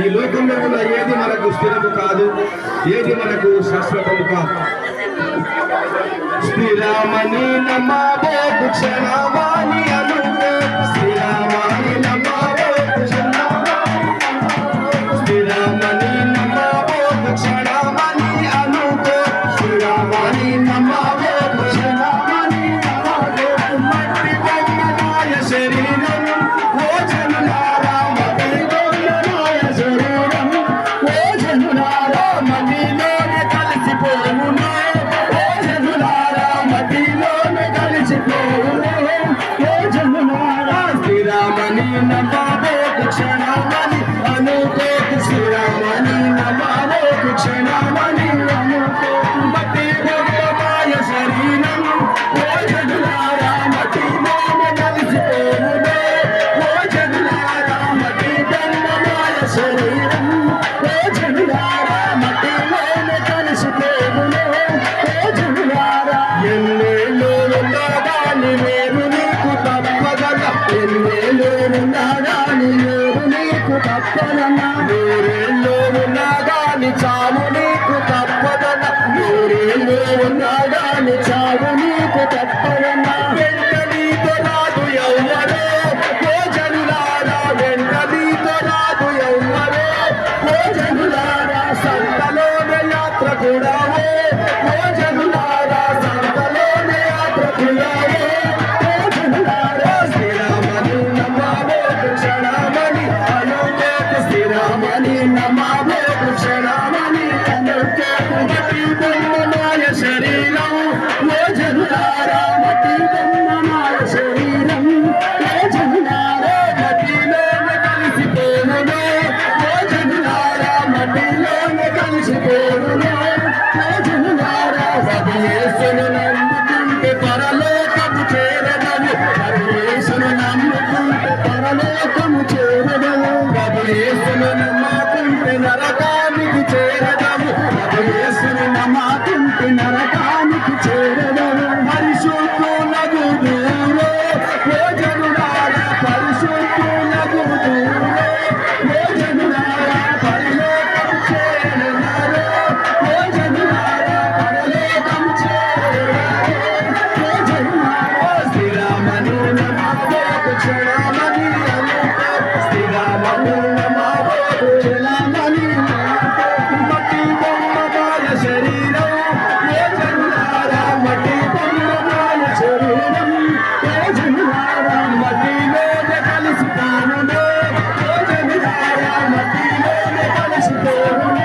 ఈ లోకంలో ఉన్న ఏది మనకు స్థిరము కాదు, ఏది మనకు శాశ్వతము కాదు. శ్రీరామని నమో క్షణవాణి అనుకో, శ్రీరామని నమో శ్రీరామని నమో క్షణమని అనుకో, శ్రీరామని నమో క్షణమని మట్టి బొమ్మనాయ శరీరం ఓ జనులారా, మట్టి బొమ్మనాయ శరీరం ఓ జనులారా, మట్టిలోనే కలిసిపోవును ఓ జనులారా, మట్టిలోనే కలిసిపోవును ఓ జనులారా. శ్రీరామని నమో క్షణమని అనుకో, శ్రీరామని నమో క్షణమని అనుకో, మట్టి బొమ్మనాయ శరీరం ఓ జనులారా, మట్టిలోనే కలిసిపోవును ఓ జనులారా, మట్టి బొమ్మనాయ శరీరం ఓ జనులారా, మట్టిలోనే కలిసిపోవును ఓ జనులారా. ఎన్నేళ్ళు ఉన్నదాని వేరు నీకు తప్పదన్న, ఎన్నేళ్ళు ఉన్నదాని వేరు నీకు తప్పదన్న, నూరేళ్ళు ఉన్నదాని చావు నీకు తప్పదన్న, నూరేళ్ళు ఉన్నదాని చావు నీకు తప్పదన్న. వెంట నీతో రాదు ఎవ్వరో ఓ జనులారా, వెంట నీతో రాదు ఎవ్వరో ఓ జనులారా, సంతలోనే యాత్ర కూడా ఓ జనులారా, సంతలోనే యాత్ర కూడా ఓ జనులారా. శ్రీరామని నమో క్షణమని అనుకో, శ్రీరామని నమో క్షణమని అనుకో, మట్టి బొమ్మనాయ శరీరం ఓ జనులారా, మట్టి బొమ్మనాయ శరీరం ఓ జనులారా, మట్టిలోనే కలిసిపోవును ఓ జనులారా, మట్టిలోనే కలిసిపోవును ఓ జనులారా. యేసును నమ్ముకుంటే పరలోకము చేరదము, యేసును నమ్ముకుంటే పరలోకము చేరదము, యేసును నమ్ముకుంటే నరకానికి చేరదము, యేసును నమ్ముకుంటే నరకానికి చేరదము. పరిశుద్ధులకు దూరో ఓ జనులారా, పరిశుద్ధులకు దూరో ఓ జనులారా, పరలోకం చేరుతారు ఓ జనులారా, పరలోకం చేరుతారు ఓ జనులారా. శ్రీరామని నమో క్షణమని అనుకో, శ్రీరామని నమో క్షణమని అనుకో, మట్టి బొమ్మనాయ శరీరం ఓ జనులారా, మట్టి బొమ్మనాయ శరీరం ఓ జనులారా, మట్టిలోనే కలిసిపోవును ఓ జనులారా, మట్టిలోనే కలిసిపోవును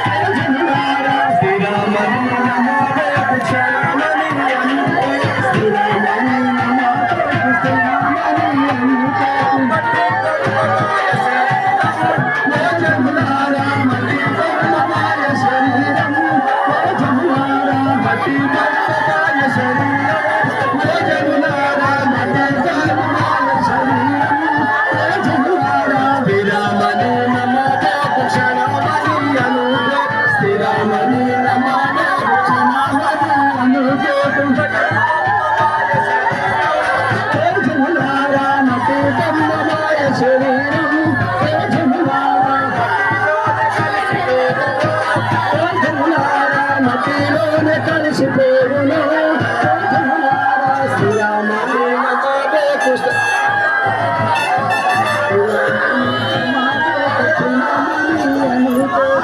ఓ జనులారా. శ్రీరామని నమో క్షణమని అనుకో, శ్రీరామని నమో క్షణమని అనుకో, మట్టి బొమ్మనాయ శరీరం ఓ జనులారా, మట్టి బొమ్మనాయ శరీరం ఓ జనులారా, మట్టి బొమ్మనాయ శరీరం ఓ జనులారా, మట్టి బొమ్మనాయ శరీరం ఓ జనులారా. శ్రీరామని నమో క్షణమని అనుకో, శ్రీరామని నమో క్షణమని అనుకో, ఓ జనులారా, మట్టి బొమ్మనాయ శరీరం ఓ జనులారా, ఓ జనులారా, మట్టిలోనే కలిసిపోవును ఓ జనులారా. శ్రీరామని నమో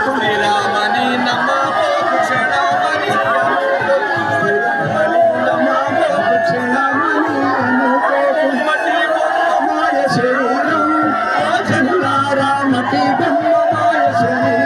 శ్రీరామని నమో క్షణమని అనుకో, శ్రీరామని నమో క్షణమని అనుకో, మట్టి బొమ్మనాయ శరీరం ఓ జనులారా, మట్టి బొమ్మనాయ శరీరం